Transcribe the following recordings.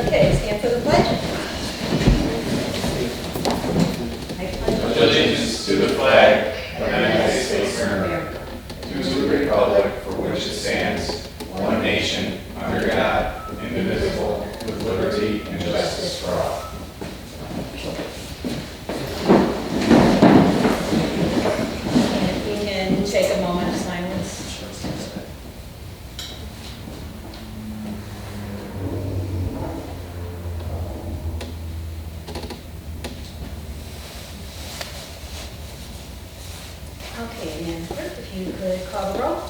Okay, stand for the pledge. Allegiance to the flag of the United States of America, to the republic for which it stands, one nation, under God, indivisible, with liberty and justice for all. And if we can take a moment of silence. Okay, Madam Clerk, if you could call the roll.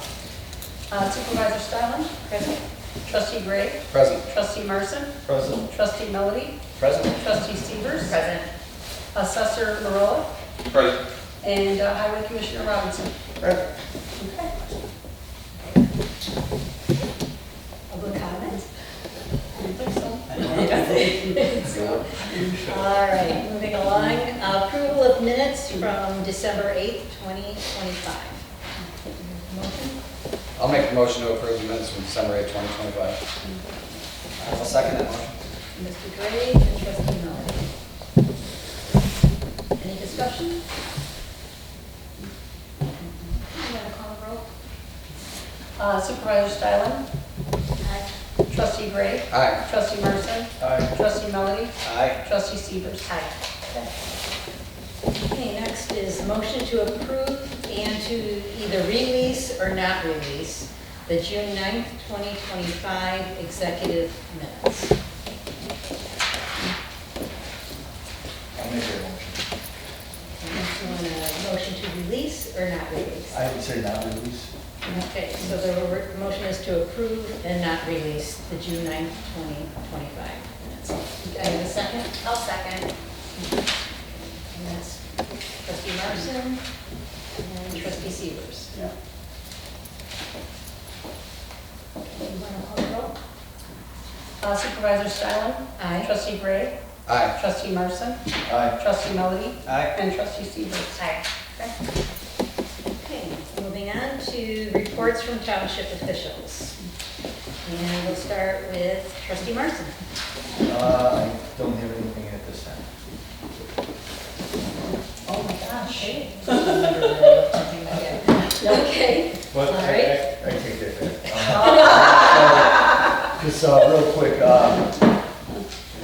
Supervisor Stylin? Present. Trustee Gray? Present. Trustee Marson? Present. Trustee Melody? Present. Trustee Severs? Present. Assessor Marola? Present. And Highway Commissioner Robinson? Present. Okay. Public comment? I think so. All right, moving along. Approval of minutes from December 8th, 2025. Motion? I'll make a motion to approve the minutes from December 8, 2025. I'll second that motion. Mr. Gray and Trustee Melody. Any discussion? You want to call the roll? Supervisor Stylin? Aye. Trustee Gray? Aye. Trustee Marson? Aye. Trustee Melody? Aye. Trustee Severs? Aye. Okay, next is motion to approve and to either release or not release the June 9th, 2025 executive minutes. I'll make that motion. You want a motion to release or not release? I would say not release. Okay, so the motion is to approve and not release the June 9th, 2025 minutes. I have a second? I'll second. And that's Trustee Marson and Trustee Severs. Yeah. You want to call the roll? Supervisor Stylin? Aye. Trustee Gray? Aye. Trustee Marson? Aye. Trustee Melody? Aye. And Trustee Severs? Aye. Okay, moving on to reports from township officials. And we'll start with Trustee Marson. I don't have anything at this time. Oh my gosh. Okay, But all right. I take that back. Just real quick,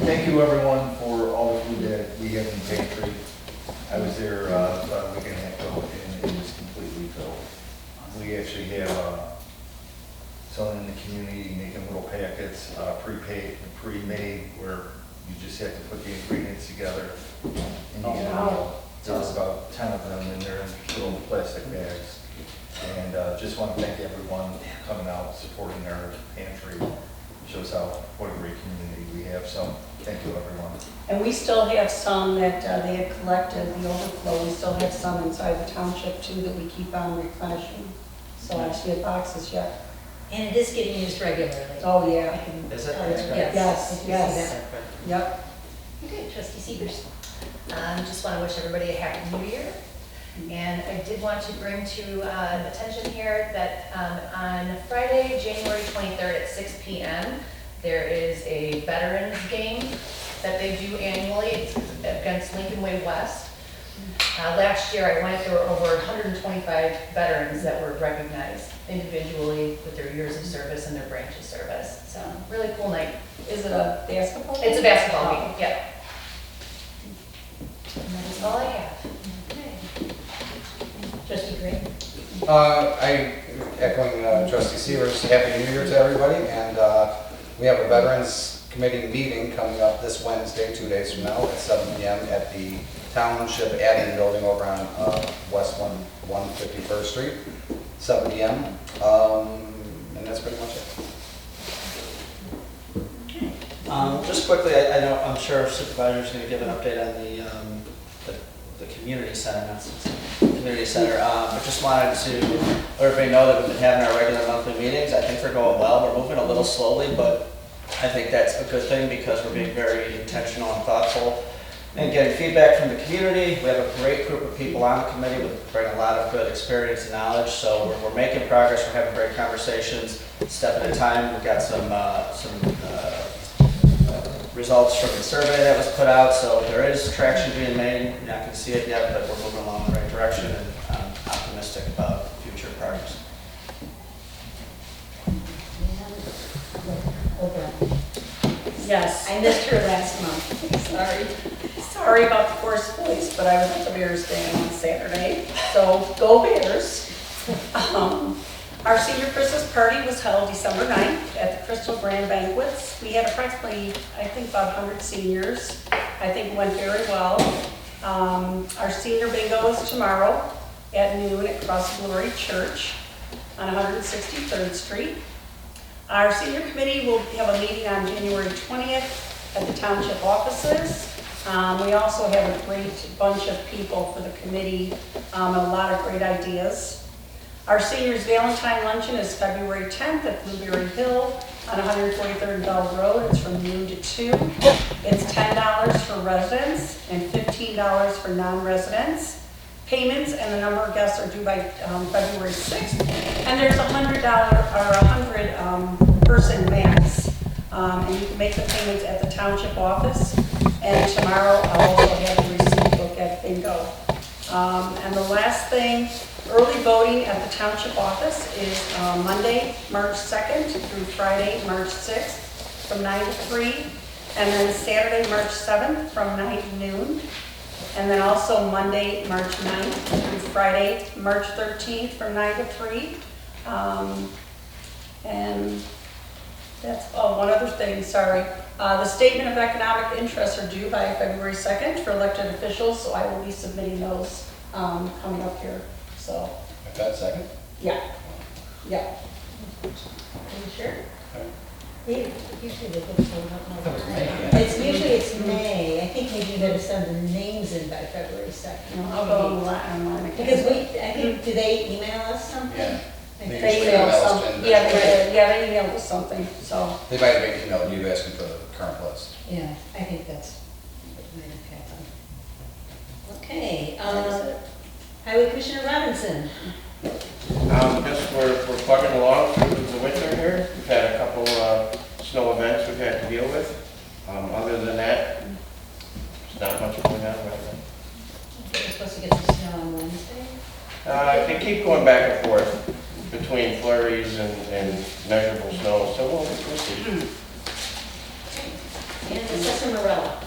thank you everyone for all the food that we have in the pantry. I was there about a week and a half ago and it was completely filled. We actually have someone in the community making little packets, pre-made, where you just have to put the ingredients together. And you get there's about 10 of them and they're in little plastic bags. And just want to thank everyone coming out, supporting our pantry. Shows what a great community we have, so thank you everyone. And we still have some that they had collected, the overflow, we still have some inside the township too that we keep on replenishing. So I see boxes yet. And it is getting used regularly. Oh, yeah. Is it? Yes, Yes, I do see yes. that. Yep. Okay, Trustee Severs. Just want to wish everybody a happy new year. And I did want to bring to attention here that on Friday, January 23rd at 6 p.m., there is a veterans game that they do annually. It's against Lincoln Way West. Last year I went, there were over 125 veterans that were recognized individually with their years of service and their branch of service. So really cool night. Is it a basketball? It's a basketball Oh. game, yeah. And that's all I have. Okay. Trustee Gray. I echoing Trustee Severs, Happy New Year to everybody, and we have a Veterans Committee meeting coming up this Wednesday, 2 days from now, at 7 p.m. at the Township Admin Building over on West 151st Street, 7 p.m. And that's pretty much it. Just quickly, I know, I'm sure Supervisor's going to give an update on the community center, not community center. But just wanted to let everybody know that we've been having our regular monthly meetings. I think they're going well. We're moving a little slowly, but I think that's a good thing because we're being very intentional and thoughtful and getting feedback from the community. We have a great group of people on the committee with bring a lot of good experience and knowledge. So we're making progress. We're having great conversations, step at a time. We've got some results from the survey that was put out, so there is traction being made. You're not gonna see it yet, but we're moving along the right direction, and I'm optimistic about future progress. Yes. I missed her last month, sorry. Sorry about the first place, but I was at the Bears game on Saturday, so go Bears. Our senior Christmas party was held December 9th at the Crystal Grand Banquets. We had approximately, I think, about 100 seniors. I think it went very well. Our senior bingo is tomorrow at noon at Cross Glory Church on 163rd Street. Our senior committee will have a meeting on January 20th at the township offices. We also have a great bunch of people for the committee, a lot of great ideas. Our seniors Valentine Luncheon is February 10th at Blueberry Hill on 143rd Bell Road. It's from noon to 2. It's $10 for residents and $15 for non-residents. Payments and the number of guests are due by February 6th. And there's $100 or 100 person max. And you can make the payments at the township office. And tomorrow I'll also have a receipt book at bingo. And the last thing, early voting at the township office is Monday, March 2nd through Friday, March 6th from 9 to 3. And then Saturday, March 7th from 9 to noon. And then also Monday, March 9th through Friday, March 13th from 9 to 3. And that's, oh, one other thing, sorry. The statement of economic interests are due by February 2nd for elected officials, so I will be submitting those coming up here, so, If that's second? yeah, yeah. Are you sure? Usually they put some up I thought it was May, like yeah. It's usually it's May. I think maybe you better send the names in by February 2nd. I'll go online. Because I think, do they email us something? Yeah. I think They usually emailed email us some, to- yeah, they did, yeah, they emailed us something, so. They might have emailed you asking for the current list. Yeah, I think that's what might have happened. Okay, Highway Commissioner Robinson. Just we're plugging along through the winter here. We've had a couple snow events we've had to deal with. Other than that, there's not much going on right now. We're supposed to get some snow on Wednesday. They keep going back and forth between flurries and measurable snow, so we'll see. And Assessor Morella.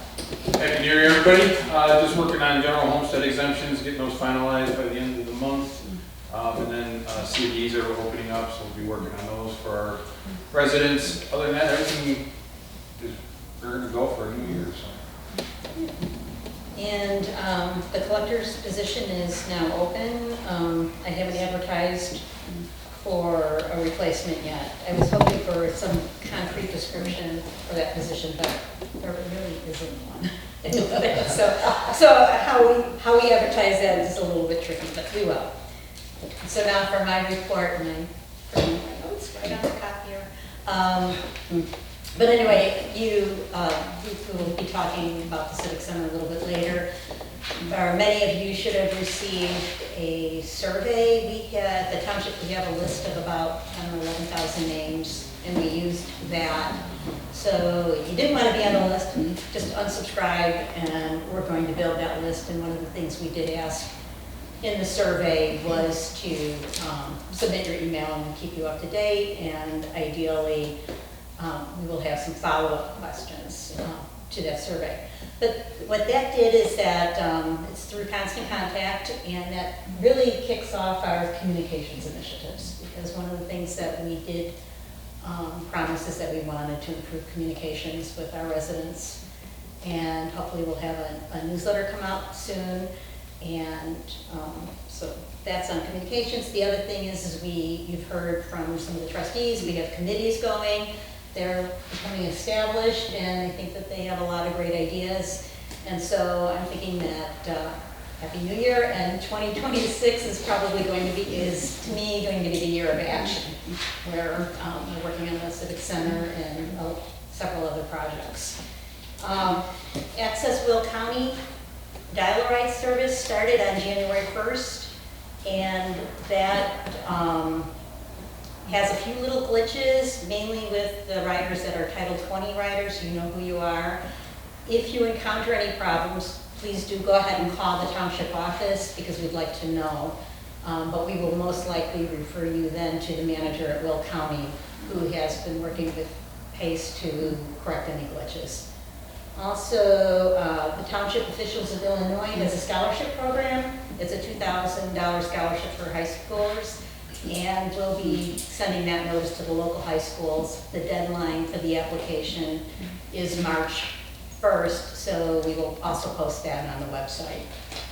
Happy New Year, everybody. Just working on general homestead exemptions, getting those finalized by the end of the month. And then CDs are opening up, so we'll be working on those for our residents. Other than that, everything is ready to go for a new year, so. And the collector's position is now open. I haven't advertised for a replacement yet. I was hoping for some concrete description for that position, but there really isn't one. So how we advertise that is a little bit tricky, but we will. So now for my report, and I put my notes right on the copier. But anyway, you will be talking about the Civic Center a little bit later. Many of you should have received a survey. We had, the township, we have a list of about 10 or 11,000 names, and we used that. So if you didn't want to be on the list, just unsubscribe, and we're going to build that list. And one of the things we did ask in the survey was to submit your email and keep you up to date, and ideally we will have some follow-up questions to that survey. But what that did is that it's through constant contact, and that really kicks off our communications initiatives, because one of the things that we did promise is that we wanted to improve communications with our residents, and hopefully we'll have a newsletter come out soon. And so that's on communications. The other thing is you've heard from some of the trustees, we have committees going. They're becoming established, and I think that they have a lot of great ideas. And so I'm thinking that Happy New Year, and 2026 is probably to me, going to be the year of action, where we're working on the Civic Center and several other projects. Access Will County dial-a-ride service started on January 1st, and that has a few little glitches, mainly with the riders that are Title 20 riders, you know who you are. If you encounter any problems, please do go ahead and call the township office because we'd like to know. But we will most likely refer you then to the manager at Will County, who has been working with PACE to correct any glitches. Also, the Township Officials of Illinois has a scholarship program. It's a $2,000 scholarship for high schoolers, and we'll be sending that notice to the local high schools. The deadline for the application is March 1st, so we will also post that on the website.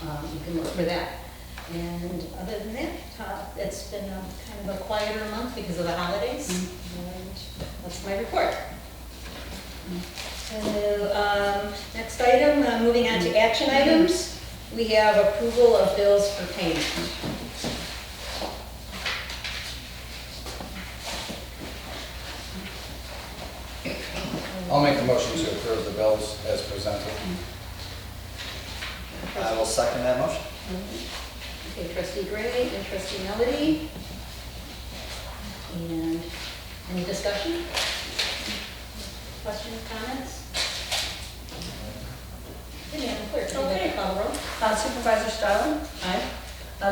You can look for that. And other than that, it's been kind of a quieter month because of the holidays, and that's my report. So, next item, moving on to action items, we have approval of bills for payment. I'll make the motion to approve the bills as presented. I will second that motion. Okay, trustee Gray and trustee Melody. And any discussion? Questions, comments? Okay, Madam Clerk, would you like to call the roll? Supervisor Stone? Aye.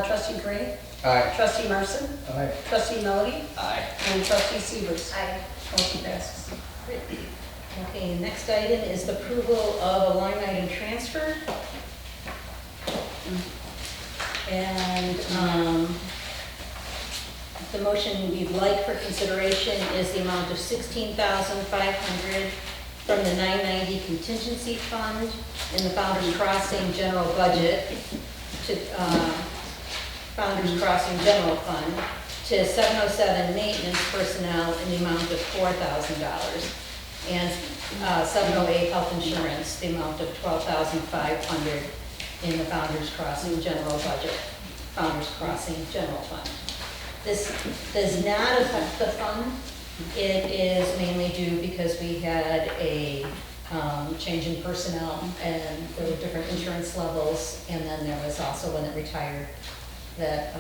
Trustee Gray? Aye. Trustee Marson? Aye. Trustee Melody? Aye. And Trustee Severs? Aye. Motion passes. Okay, next item is the approval of a line item transfer. And the motion we'd like for consideration is the amount of $16,500 from the 990 contingency fund in the Founder's Crossing general budget to Founder's Crossing general fund to 707 maintenance personnel in the amount of $4,000. And 708 health insurance, the amount of $12,500 in the Founder's Crossing general budget, Founder's Crossing general fund. This does not affect the fund. It is mainly due because we had a change in personnel, and there were different insurance levels, and then there was also one that retired that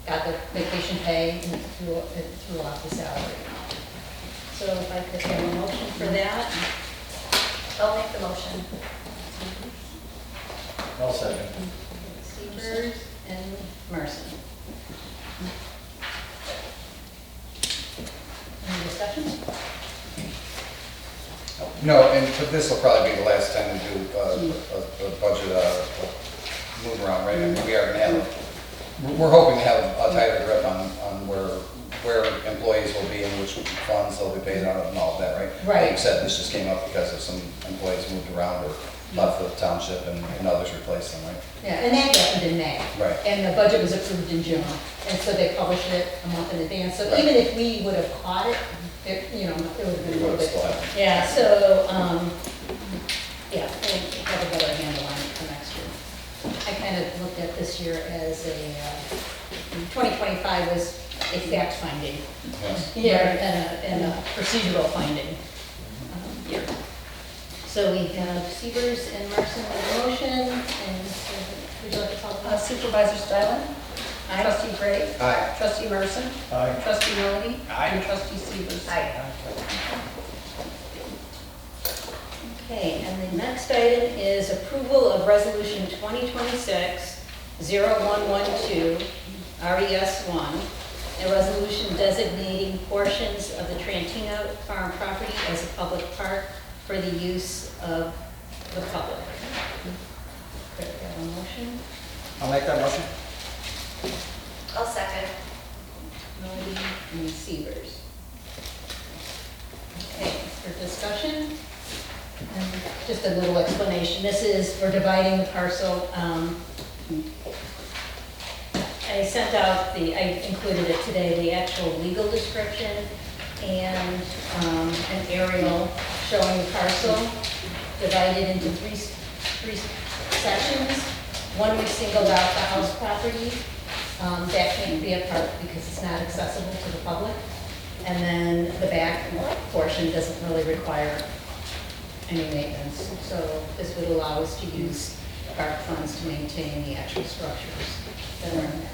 got the vacation pay and it threw off the salary. So if I could have a motion for that. I'll make the motion. I'll second. Severs and Marson. Any discussion? No, and this will probably be the last time to do a budget move around, right? I mean, we are gonna have, we're hoping to have a tighter grip on where employees will be and which funds they'll be paid out of and all of that, right? Right. Like you said, this just came up because of some employees moved around or left the township and others replaced them, right? Yeah, and that happened in May. Right. And the budget was approved in June, and so they published it a month in advance. So Right. even if we would have caught it, you know, it would have been a We little would have bit. still had. Yeah, so, yeah, we'll have a better handle on it for next year. I kind of looked at this year as a, 2025 was a fact finding Yes. year and a procedural finding year. So we have Severs and Marson with a motion, and would you like to call the Supervisor Stone? Aye. Trustee Gray? Aye. Trustee Marson? Aye. Trustee Melody? Aye. And Trustee Severs? Aye. Okay, and the next item is approval of resolution 2026-0112, RES1, a resolution designating portions of the Trantina Farm property as a public park for the use of the public. Could I have a motion? I'll make that motion. I'll second. Melody and Severs. Okay, for discussion, and just a little explanation. This is, we're dividing the parcel. I sent out I included it today, the actual legal description and an aerial showing the parcel divided into three sections. One we singled out the house property. That can't be a park because it's not accessible to the public. And then the back portion doesn't really require any maintenance. So this would allow us to use park funds to maintain the actual structures that are in there.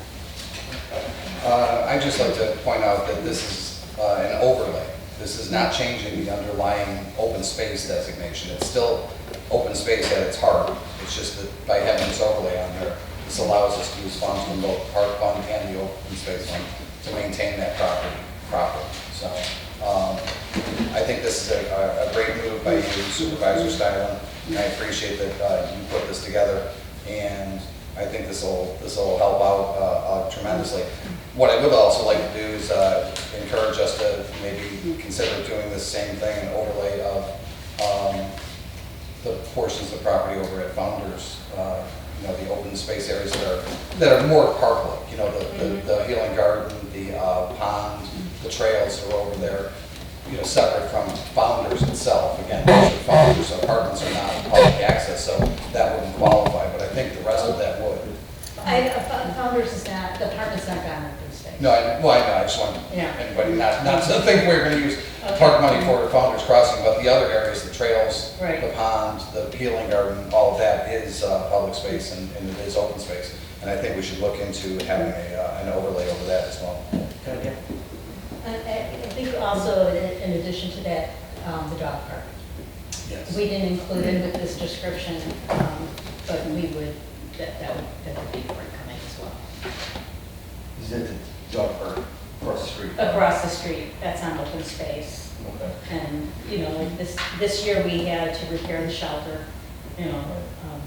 I'd just like to point out that this is an overlay. This is not changing the underlying open space designation. It's still open space at its heart. It's just that by having this overlay on there, this allows us to use funds from both the park fund and the open space fund to maintain that property properly. So I think this is a great move by you, Supervisor Stylen, and I appreciate that you put this together. And I think this will help out tremendously. What I would also like to do is encourage us to maybe consider doing the same thing, an overlay of the portions of the property over at Founders, you know, the open space areas that are more park-like, you know, the healing garden, the pond, the trails are over there, you know, separate from Founders itself. Again, Founders apartments are not public access, so that wouldn't qualify, but I think the rest of that would. Founders is not, the apartment's not gone open space. No, I know, I just want Yeah. anybody not to think we're gonna use park money for Founders Crossing, but the other areas, the trails, Right. the pond, the healing garden, all of that is public space and it is open space. And I think we should look into having an overlay over that as well. And I think also, in addition to that, the dog park. Yes. We didn't include it with this description, but we would, that would be forthcoming as well. Is it the dog park across the street? Across the street, that's on open space. Okay. And, you know, like this year we had to repair the shelter, you know,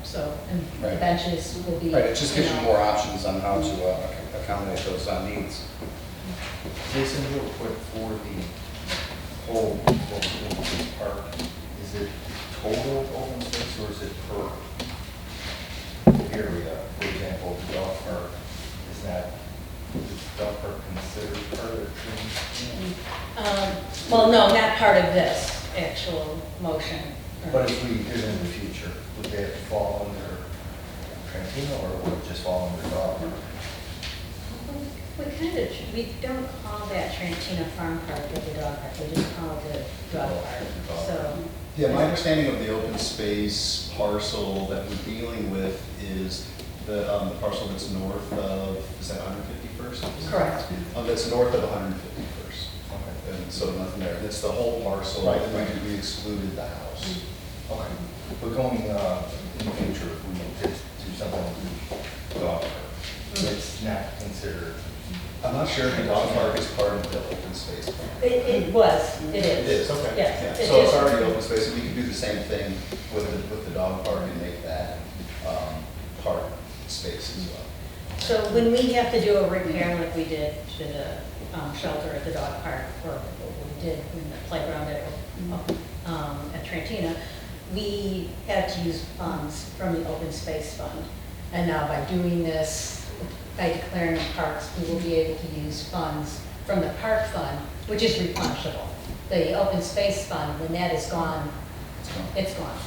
so, and the Right. benches will be. Right, it just gives you know, more options on how to accommodate those needs. Jason, real quick, for the whole open space park, is it total open space or is it per area? For example, the dog park, is the dog park considered part of the tree? Well, no, not part of this actual motion. But if we did in the future, would that fall under Trentino or would it just fall under dog park? We don't call that Trantina Farm Park or the dog park, we just call it the dog park, so. Yeah, my understanding of the open space parcel that we're dealing with is the parcel that's north of, is that 151st? Correct. That's north of 151st. Okay. And so nothing there. It's the whole parcel, Right. and we excluded the house. Okay. But going in the future, if we did do something with the dog park, it's not considered. I'm not sure if the dog park is part of the open space plan. It was, it is. It is, okay. Yes, Yeah. it So it's is. already open space, and we could do the same thing with the dog park and make that park space as well. So when we have to do a repair like we did to the shelter at the dog park, or what we did in the playground at Trantina, we had to use funds from the open space fund. And now by doing this, by declaring them parks, we will be able to use funds from the park fund, which is replenishable. The open space fund, when that is gone, it's gone.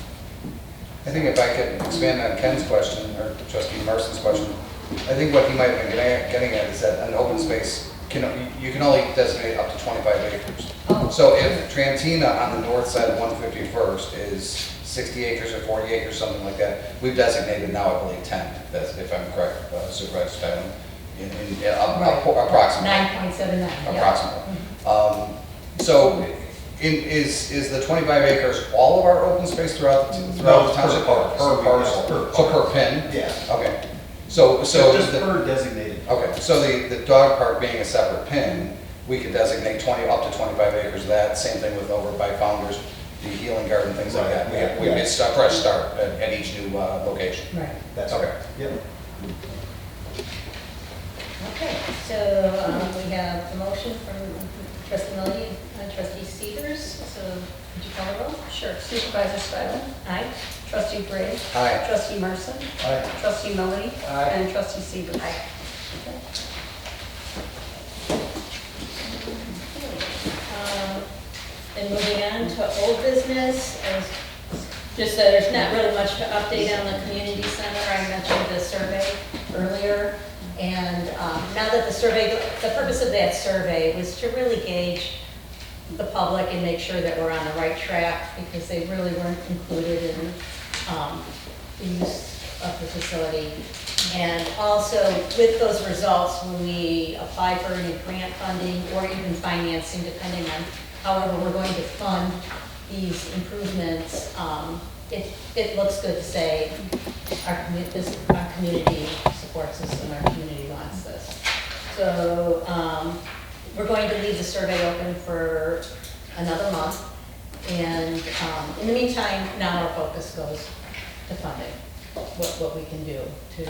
I think if I could expand on Ken's question, or Trustee Marston's question, I think what he might have been getting at is that an open space, you can only designate up to 25 acres. Oh. So if Trantina on the north side of 151st is 60 acres or 40 acres, something like that, we've designated now, I believe, 10, if I'm correct, Supervisor Stylen, approximately. 9.79, yeah. Approximately. So is the 25 acres all of our open space throughout the township? Per parcel? So per pin? Yeah. Okay. So Just the- per designated. okay, so the dog park being a separate pin, we could designate up to 25 acres of that. Same thing with over by Founders, the healing garden, things like that. We Right. get a fresh start at each new location. Right. That's Okay. right. Yep. Okay, so we have a motion from Trustee Melody and Trustee Severs. So could you call the roll? Sure. Supervisor Stylen? Aye. Trustee Gray? Aye. Trustee Marson? Aye. Trustee Melody? Aye. And Trustee Severs? And moving on to old business, just so there's not really much to update on the community center. I mentioned the survey earlier. And now that the purpose of that survey was to really gauge the public and make sure that we're on the right track, because they really weren't included in the use of the facility. And also with those results, when we apply for any grant funding or even financing, depending on however we're going to fund these improvements, it looks good to say our community supports this and our community wants this. So we're going to leave the survey open for another month. And in the meantime, now our focus goes to funding, what we can do to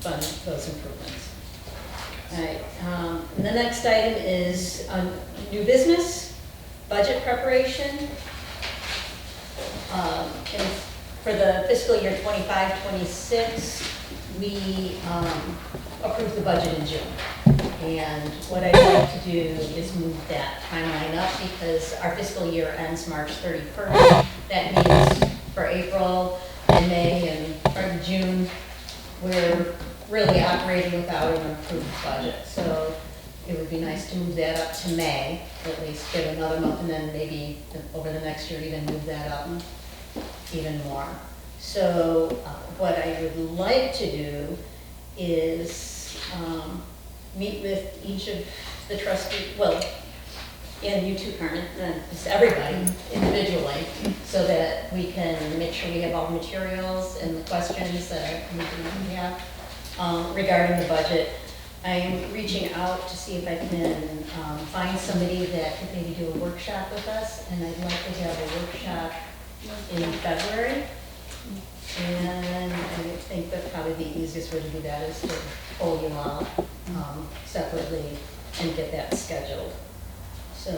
fund those improvements. All right, and the next item is new business, budget preparation. And for the fiscal year 25-26, we approved the budget in June. And what I'd like to do is move that timeline up because our fiscal year ends March 31st. That means for April and May and for June, we're really operating without an approved budget. So it would be nice to move that up to May, at least get another month, and then maybe over the next year even move that up even more. So what I would like to do is meet with each of the trustees, well, and you too, Carmen, just everybody individually, so that we can make sure we have all the materials and the questions that our committee might have regarding the budget. I am reaching out to see if I can find somebody that could maybe do a workshop with us, and I'd like to have a workshop in February. And I think that probably the easiest way to do that is to pull you all separately and get that scheduled. So,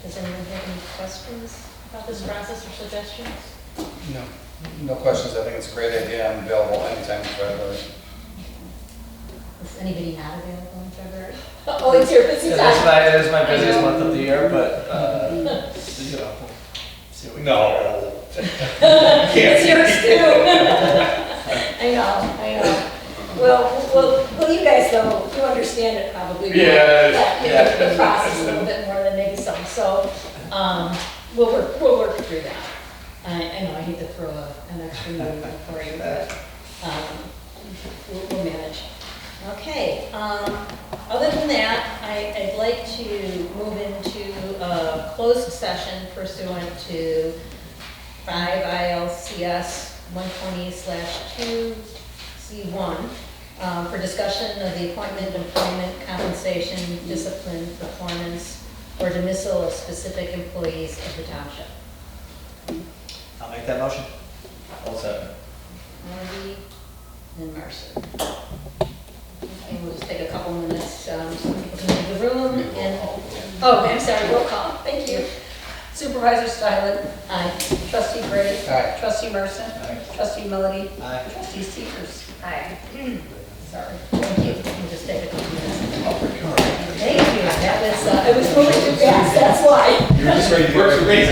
does anyone have any questions about this process or suggestions? No, no questions. I think it's a great idea. I'm available anytime in February. Is anybody not available in February? Oh, it's your busy time. It is my busiest month of the year, but, you know, see what we can No. It's yours too. I know. Well, you guys though, you understand it probably more. Yeah. The process a little bit more than maybe some, so, we'll work through that. I know I hate to throw an extra meeting for you, but, we'll manage. Okay, other than that, I'd like to move into a closed session pursuant to 5 ILCS 120/2C1 for discussion of the appointment, employment, compensation, discipline, performance, or dismissal of specific employees of the township. I'll make that motion. All set. Marty and Mercer. Okay, we'll just take a couple minutes, so people can leave the room and, oh, I'm sorry, roll call, thank you. Supervisor Stylen. Aye. Trustee Gray. Aye. Trustee Merson. Aye. Trustee Melody. Aye. Trustee Stevens. Hi. Sorry, thank you, we'll just take a couple minutes. Thank you, that was, it was moving too fast, that's why. You're just ready to Works for me.